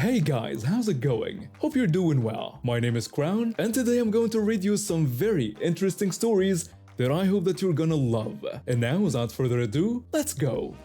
Hey guys, how's it going? Hope you're doing well. My name is Crown, and today I'm going to read you some very interesting stories that I hope that you're gonna love. And now, without further ado, let's go!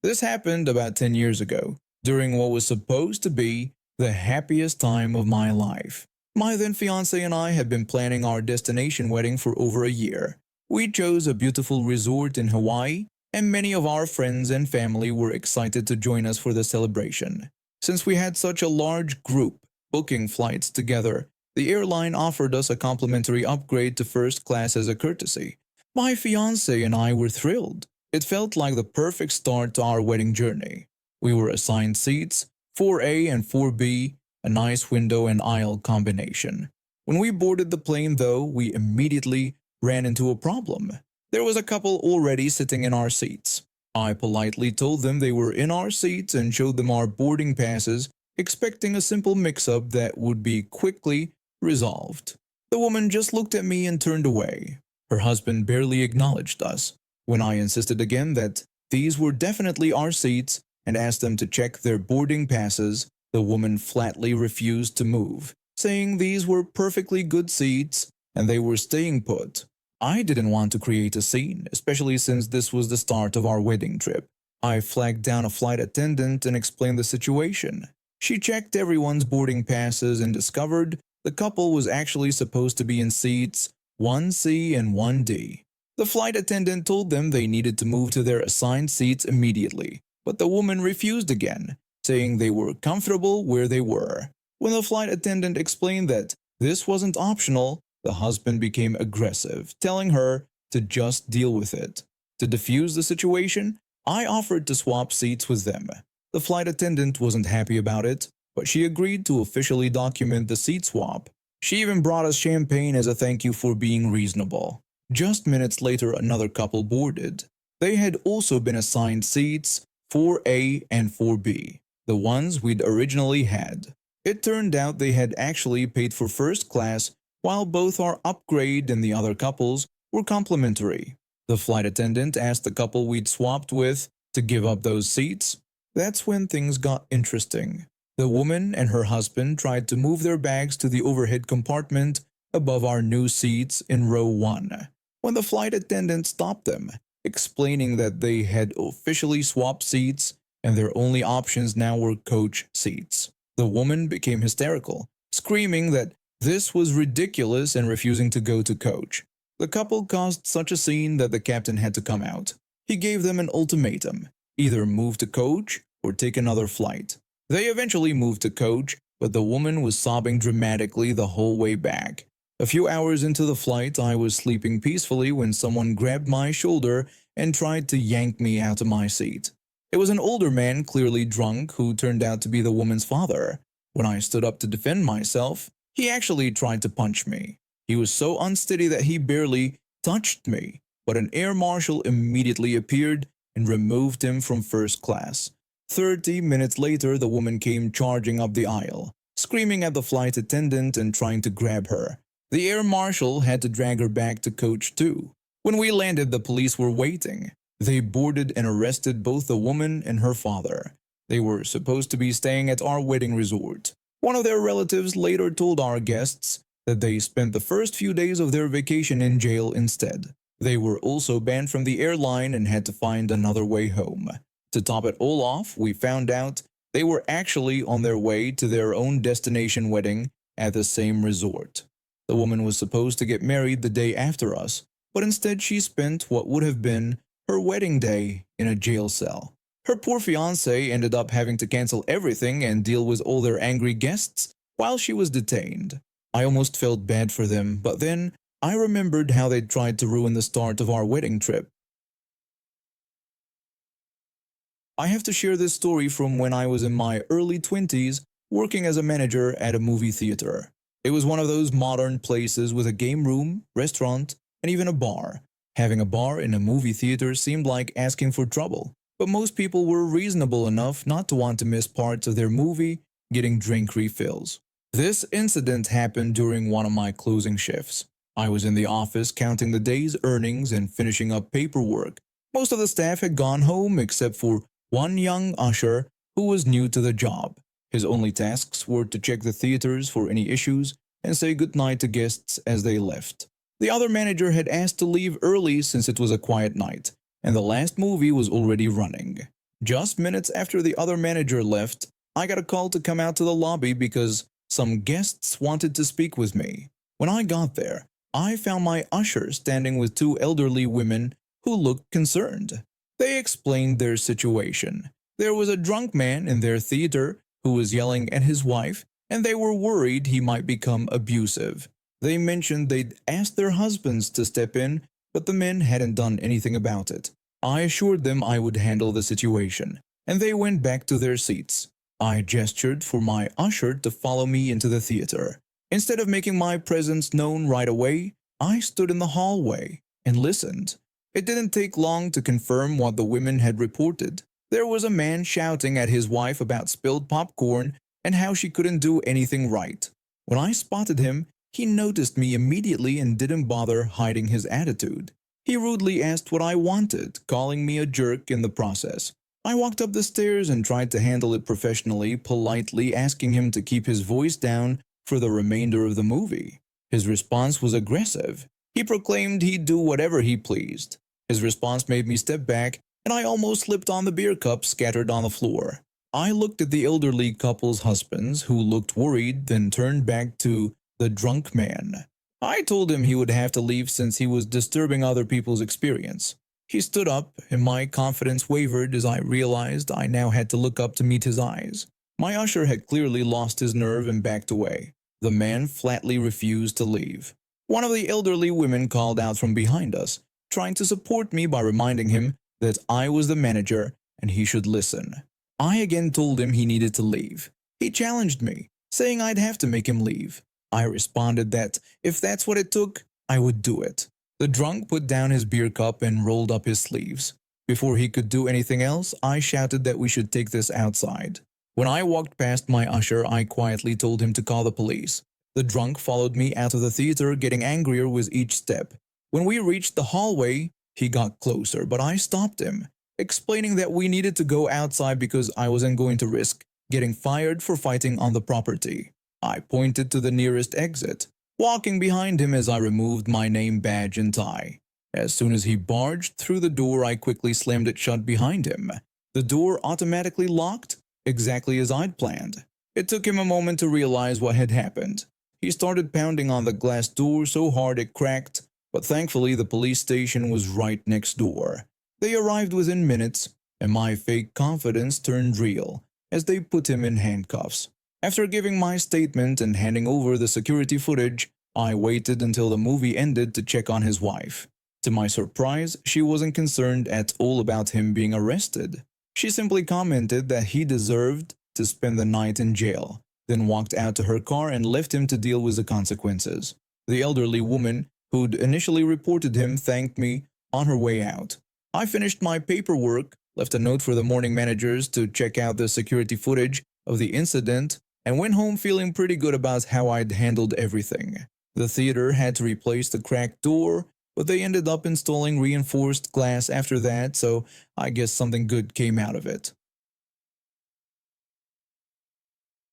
This happened about 10 years ago, during what was supposed to be the happiest time of my life. My then fiancé and I had been planning our destination wedding for over a year. We chose a beautiful resort in Hawaii, and many of our friends and family were excited to join us for the celebration. Since we had such a large group booking flights together, the airline offered us a complimentary upgrade to first class as a courtesy. My fiancé and I were thrilled. It felt like the perfect start to our wedding journey. We were assigned seats, 4A and 4B, a nice window and aisle combination. When we boarded the plane, though, we immediately ran into a problem. There was a couple already sitting in our seats. I politely told them they were in our seats and showed them our boarding passes, expecting a simple mix-up that would be quickly resolved. The woman just looked at me and turned away. Her husband barely acknowledged us. When I insisted again that these were definitely our seats and asked them to check their boarding passes, the woman flatly refused to move, saying these were perfectly good seats and they were staying put. I didn't want to create a scene, especially since this was the start of our wedding trip. I flagged down a flight attendant and explained the situation. She checked everyone's boarding passes and discovered the couple was actually supposed to be in seats 1C and 1D. The flight attendant told them they needed to move to their assigned seats immediately, but the woman refused again, saying they were comfortable where they were. When the flight attendant explained that this wasn't optional, the husband became aggressive, telling her to just deal with it. To defuse the situation, I offered to swap seats with them. The flight attendant wasn't happy about it, but she agreed to officially document the seat swap. She even brought us champagne as a thank you for being reasonable. Just minutes later, another couple boarded. They had also been assigned seats 4A and 4B, the ones we'd originally had. It turned out they had actually paid for first class, while both our upgrade and the other couples were complimentary. The flight attendant asked the couple we'd swapped with to give up those seats. That's when things got interesting. The woman and her husband tried to move their bags to the overhead compartment above our new seats in row 1. When the flight attendant stopped them, explaining that they had officially swapped seats and their only options now were coach seats. The woman became hysterical, screaming that this was ridiculous and refusing to go to coach. The couple caused such a scene that the captain had to come out. He gave them an ultimatum, either move to coach or take another flight. They eventually moved to coach, but the woman was sobbing dramatically the whole way back. A few hours into the flight, I was sleeping peacefully when someone grabbed my shoulder and tried to yank me out of my seat. It was an older man, clearly drunk, who turned out to be the woman's father. When I stood up to defend myself, he actually tried to punch me. He was so unsteady that he barely touched me, but an air marshal immediately appeared and removed him from first class. 30 minutes later, the woman came charging up the aisle, screaming at the flight attendant and trying to grab her. The air marshal had to drag her back to coach 2. When we landed, the police were waiting. They boarded and arrested both the woman and her father. They were supposed to be staying at our wedding resort. One of their relatives later told our guests that they spent the first few days of their vacation in jail instead. They were also banned from the airline and had to find another way home. To top it all off, we found out they were actually on their way to their own destination wedding at the same resort. The woman was supposed to get married the day after us, but instead she spent what would have been her wedding day in a jail cell. Her poor fiancé ended up having to cancel everything and deal with all their angry guests while she was detained. I almost felt bad for them, but then I remembered how they tried to ruin the start of our wedding trip. I have to share this story from when I was in my early 20s working as a manager at a movie theater. It was one of those modern places with a game room, restaurant, and even a bar. Having a bar in a movie theater seemed like asking for trouble, but most people were reasonable enough not to want to miss parts of their movie getting drink refills. This incident happened during one of my closing shifts. I was in the office counting the day's earnings and finishing up paperwork Most of the staff had gone home except for one young usher who was new to the job. His only tasks were to check the theaters for any issues and say goodnight to guests as they left. The other manager had asked to leave early since it was a quiet night, and the last movie was already running. Just minutes after the other manager left, I got a call to come out to the lobby because some guests wanted to speak with me. When I got there, I found my usher standing with two elderly women who looked concerned. They explained their situation. There was a drunk man in their theater who was yelling at his wife, and they were worried he might become abusive. They mentioned they'd asked their husbands to step in, but the men hadn't done anything about it. I assured them I would handle the situation, and they went back to their seats. I gestured for my usher to follow me into the theater. Instead of making my presence known right away, I stood in the hallway and listened. It didn't take long to confirm what the women had reported. There was a man shouting at his wife about spilled popcorn and how she couldn't do anything right. When I spotted him, he noticed me immediately and didn't bother hiding his attitude. He rudely asked what I wanted, calling me a jerk in the process. I walked up the stairs and tried to handle it professionally, politely asking him to keep his voice down for the remainder of the movie. His response was aggressive. He proclaimed he'd do whatever he pleased. His response made me step back, and I almost slipped on the beer cups scattered on the floor. I looked at the elderly couple's husbands, who looked worried, then turned back to the drunk man. I told him he would have to leave since he was disturbing other people's experience. He stood up, and my confidence wavered as I realized I now had to look up to meet his eyes. My usher had clearly lost his nerve and backed away. The man flatly refused to leave. One of the elderly women called out from behind us, trying to support me by reminding him that I was the manager and he should listen. I again told him he needed to leave. He challenged me, saying I'd have to make him leave. I responded that if that's what it took, I would do it. The drunk put down his beer cup and rolled up his sleeves. Before he could do anything else, I shouted that we should take this outside. When I walked past my usher, I quietly told him to call the police. The drunk followed me out of the theater, getting angrier with each step. When we reached the hallway, he got closer, but I stopped him, explaining that we needed to go outside because I wasn't going to risk getting fired for fighting on the property. I pointed to the nearest exit, walking behind him as I removed my name badge and tie. As soon as he barged through the door, I quickly slammed it shut behind him. The door automatically locked, exactly as I'd planned. It took him a moment to realize what had happened. He started pounding on the glass door so hard it cracked, but thankfully the police station was right next door. They arrived within minutes, and my fake confidence turned real as they put him in handcuffs. After giving my statement and handing over the security footage, I waited until the movie ended to check on his wife. To my surprise, she wasn't concerned at all about him being arrested. She simply commented that he deserved to spend the night in jail, then walked out to her car and left him to deal with the consequences. The elderly woman who'd initially reported him thanked me on her way out. I finished my paperwork, left a note for the morning managers to check out the security footage of the incident, and went home feeling pretty good about how I'd handled everything. The theater had to replace the cracked door, but they ended up installing reinforced glass after that, so I guess something good came out of it.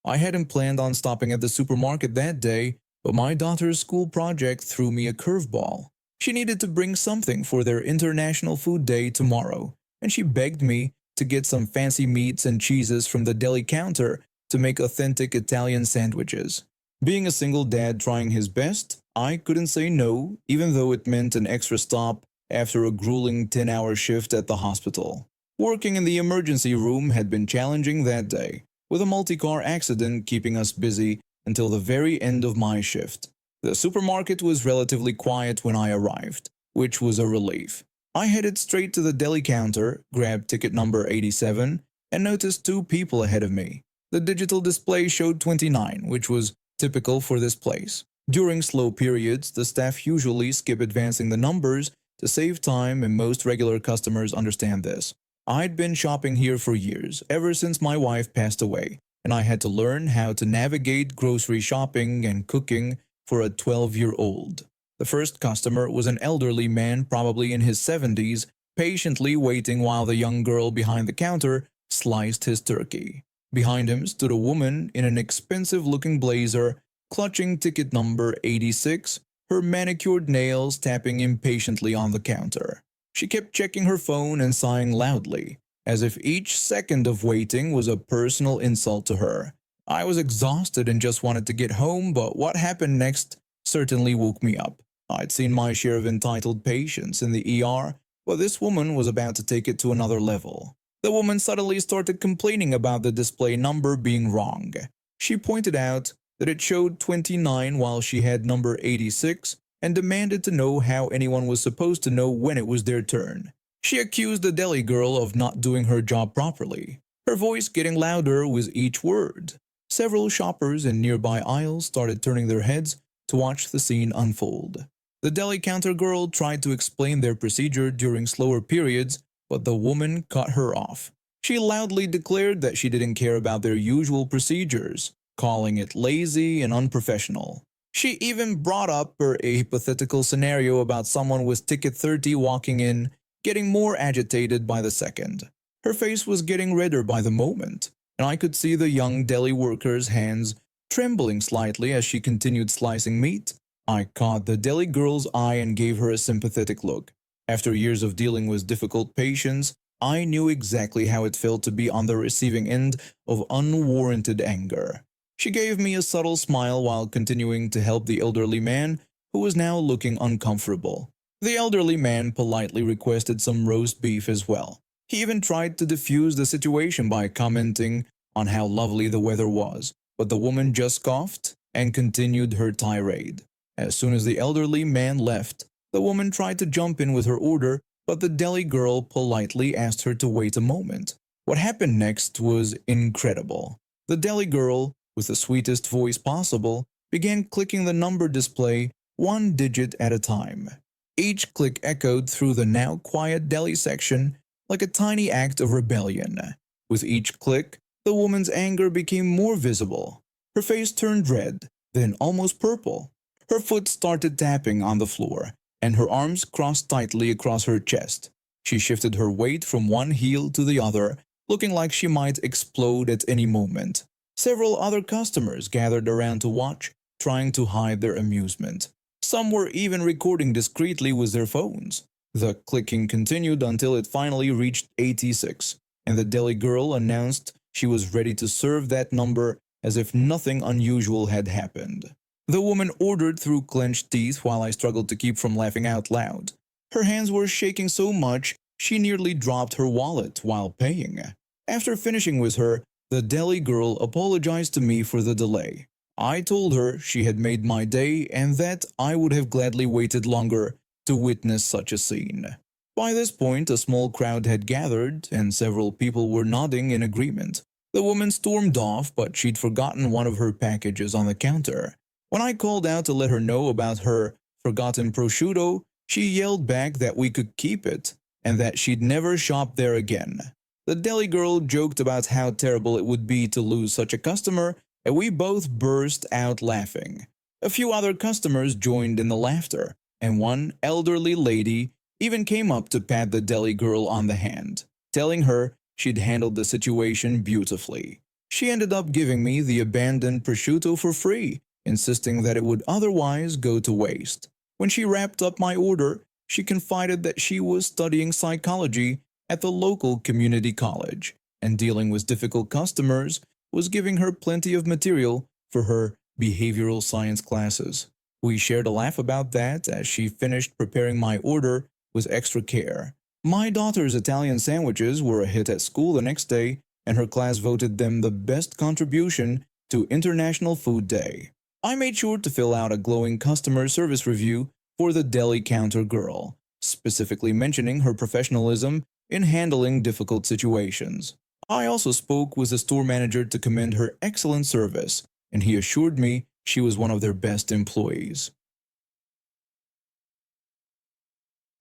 I hadn't planned on stopping at the supermarket that day, but my daughter's school project threw me a curveball. She needed to bring something for their International Food Day tomorrow, and she begged me to get some fancy meats and cheeses from the deli counter to make authentic Italian sandwiches. Being a single dad trying his best, I couldn't say no, even though it meant an extra stop after a grueling 10-hour shift at the hospital. Working in the emergency room had been challenging that day, with a multi-car accident keeping us busy until the very end of my shift. The supermarket was relatively quiet when I arrived, which was a relief. I headed straight to the deli counter, grabbed ticket number 87, and noticed two people ahead of me. The digital display showed 29, which was typical for this place. During slow periods, the staff usually skip advancing the numbers to save time, and most regular customers understand this. I'd been shopping here for years, ever since my wife passed away, and I had to learn how to navigate grocery shopping and cooking for a 12-year-old. The first customer was an elderly man, probably in his 70s, patiently waiting while the young girl behind the counter sliced his turkey. Behind him stood a woman in an expensive-looking blazer, clutching ticket number 86, her manicured nails tapping impatiently on the counter. She kept checking her phone and sighing loudly, as if each second of waiting was a personal insult to her. I was exhausted and just wanted to get home, but what happened next certainly woke me up. I'd seen my share of entitled patients in the ER, but this woman was about to take it to another level. The woman suddenly started complaining about the display number being wrong. She pointed out that it showed 29 while she had number 86 and demanded to know how anyone was supposed to know when it was their turn. She accused the deli girl of not doing her job properly, her voice getting louder with each word. Several shoppers in nearby aisles started turning their heads to watch the scene unfold. The deli counter girl tried to explain their procedure during slower periods, but the woman cut her off. She loudly declared that she didn't care about their usual procedures, calling it lazy and unprofessional. She even brought up a hypothetical scenario about someone with ticket 30 walking in, getting more agitated by the second. Her face was getting redder by the moment, and I could see the young deli worker's hands trembling slightly as she continued slicing meat. I caught the deli girl's eye and gave her a sympathetic look. After years of dealing with difficult patients, I knew exactly how it felt to be on the receiving end of unwarranted anger. She gave me a subtle smile while continuing to help the elderly man, who was now looking uncomfortable. The elderly man politely requested some roast beef as well. He even tried to defuse the situation by commenting on how lovely the weather was, but the woman just scoffed and continued her tirade. As soon as the elderly man left, the woman tried to jump in with her order, but the deli girl politely asked her to wait a moment. What happened next was incredible. The deli girl, with the sweetest voice possible, began clicking the number display one digit at a time. Each click echoed through the now quiet deli section like a tiny act of rebellion. With each click, the woman's anger became more visible. Her face turned red, then almost purple. Her foot started tapping on the floor, and her arms crossed tightly across her chest. She shifted her weight from one heel to the other, looking like she might explode at any moment. Several other customers gathered around to watch, trying to hide their amusement. Some were even recording discreetly with their phones. The clicking continued until it finally reached 86, and the deli girl announced she was ready to serve that number as if nothing unusual had happened. The woman ordered through clenched teeth while I struggled to keep from laughing out loud. Her hands were shaking so much she nearly dropped her wallet while paying. After finishing with her, the deli girl apologized to me for the delay. I told her she had made my day and that I would have gladly waited longer to witness such a scene. By this point, a small crowd had gathered and several people were nodding in agreement. The woman stormed off, but she'd forgotten one of her packages on the counter. When I called out to let her know about her forgotten prosciutto, she yelled back that we could keep it and that she'd never shop there again. The deli girl joked about how terrible it would be to lose such a customer, and we both burst out laughing. A few other customers joined in the laughter, and one elderly lady even came up to pat the deli girl on the hand, telling her she'd handled the situation beautifully. She ended up giving me the abandoned prosciutto for free, insisting that it would otherwise go to waste. When she wrapped up my order, she confided that she was studying psychology at the local community college, and dealing with difficult customers was giving her plenty of material for her behavioral science classes. We shared a laugh about that as she finished preparing my order with extra care. My daughter's Italian sandwiches were a hit at school the next day, and her class voted them the best contribution to International Food Day. I made sure to fill out a glowing customer service review for the deli counter girl, specifically mentioning her professionalism in handling difficult situations. I also spoke with the store manager to commend her excellent service, and he assured me she was one of their best employees.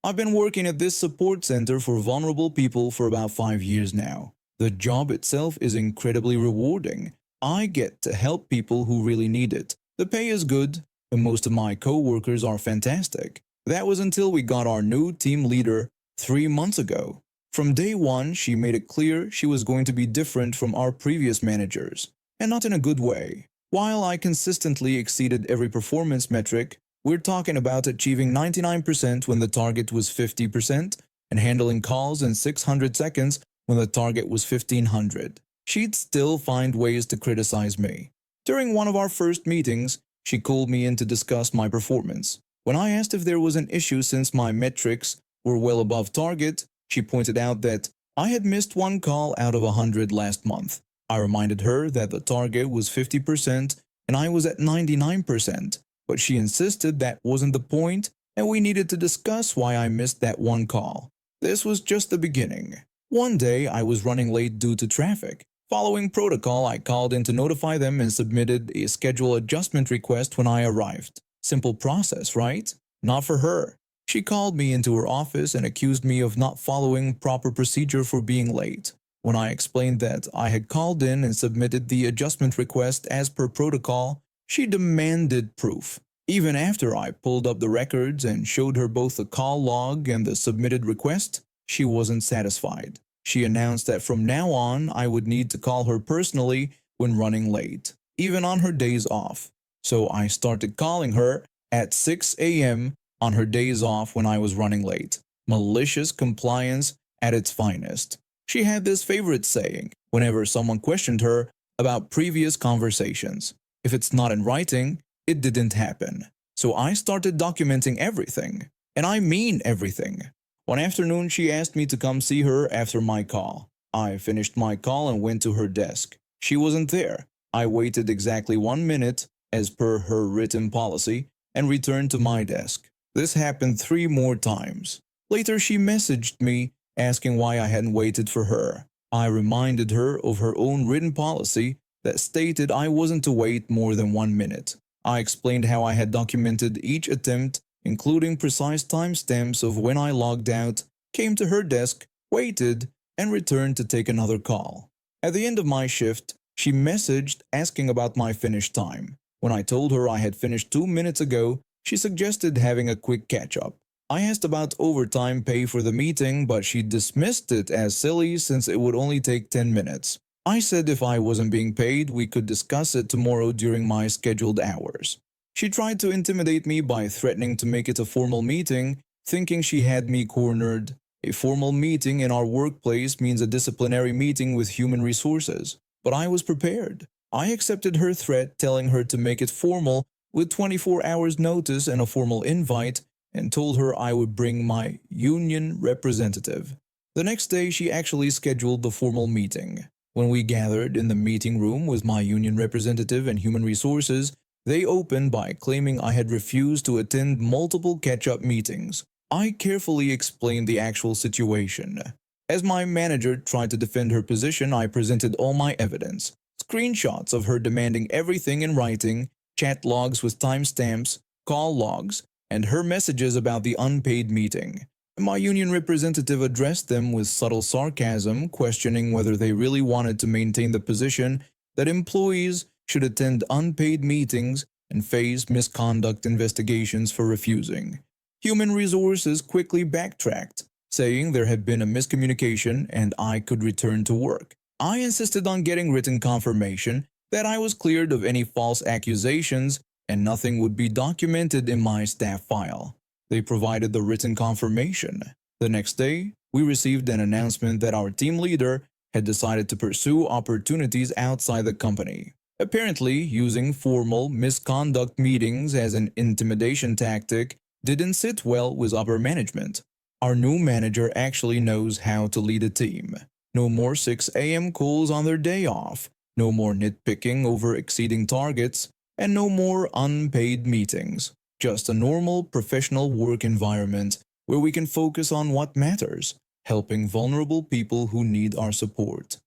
I've been working at this support center for vulnerable people for about 5 years now. The job itself is incredibly rewarding. I get to help people who really need it. The pay is good, and most of my co-workers are fantastic. That was until we got our new team leader 3 months ago. From day one, she made it clear she was going to be different from our previous managers, and not in a good way. While I consistently exceeded every performance metric, we're talking about achieving 99% when the target was 50% and handling calls in 600 seconds when the target was 1500. She'd still find ways to criticize me. During one of our first meetings, she called me in to discuss my performance. When I asked if there was an issue since my metrics were well above target, she pointed out that I had missed one call out of 100 last month. I reminded her that the target was 50% and I was at 99%, but she insisted that wasn't the point and we needed to discuss why I missed that one call. This was just the beginning. One day, I was running late due to traffic. Following protocol, I called in to notify them and submitted a schedule adjustment request when I arrived. Simple process, right? Not for her. She called me into her office and accused me of not following proper procedure for being late. When I explained that I had called in and submitted the adjustment request as per protocol, she demanded proof. Even after I pulled up the records and showed her both the call log and the submitted request, she wasn't satisfied. She announced that from now on I would need to call her personally when running late, even on her days off. So I started calling her at 6 a.m. on her days off when I was running late. Malicious compliance at its finest. She had this favorite saying whenever someone questioned her about previous conversations. If it's not in writing, it didn't happen. So I started documenting everything. And I mean everything. One afternoon, she asked me to come see her after my call. I finished my call and went to her desk. She wasn't there. I waited exactly 1 minute, as per her written policy, and returned to my desk. This happened 3 more times. Later, she messaged me asking why I hadn't waited for her. I reminded her of her own written policy that stated I wasn't to wait more than 1 minute. I explained how I had documented each attempt, including precise timestamps of when I logged out, came to her desk, waited, and returned to take another call. At the end of my shift, she messaged asking about my finish time. When I told her I had finished 2 minutes ago, she suggested having a quick catch-up. I asked about overtime pay for the meeting, but she dismissed it as silly since it would only take 10 minutes. I said if I wasn't being paid, we could discuss it tomorrow during my scheduled hours. She tried to intimidate me by threatening to make it a formal meeting, thinking she had me cornered. A formal meeting in our workplace means a disciplinary meeting with human resources. But I was prepared. I accepted her threat, telling her to make it formal with 24 hours notice and a formal invite, and told her I would bring my union representative. The next day, she actually scheduled the formal meeting. When we gathered in the meeting room with my union representative and human resources, they opened by claiming I had refused to attend multiple catch-up meetings. I carefully explained the actual situation. As my manager tried to defend her position, I presented all my evidence. Screenshots of her demanding everything in writing, chat logs with timestamps, call logs, and her messages about the unpaid meeting. My union representative addressed them with subtle sarcasm, questioning whether they really wanted to maintain the position that employees should attend unpaid meetings and face misconduct investigations for refusing. Human Resources quickly backtracked, saying there had been a miscommunication and I could return to work. I insisted on getting written confirmation that I was cleared of any false accusations and nothing would be documented in my staff file. They provided the written confirmation. The next day, we received an announcement that our team leader had decided to pursue opportunities outside the company. Apparently, using formal misconduct meetings as an intimidation tactic didn't sit well with upper management. Our new manager actually knows how to lead a team. No more 6 a.m. calls on their day off, no more nitpicking over exceeding targets, and no more unpaid meetings. Just a normal professional work environment where we can focus on what matters, helping vulnerable people who need our support.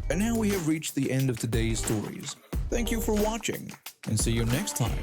And now we have reached the end of today's stories. Thank you for watching, and see you next time.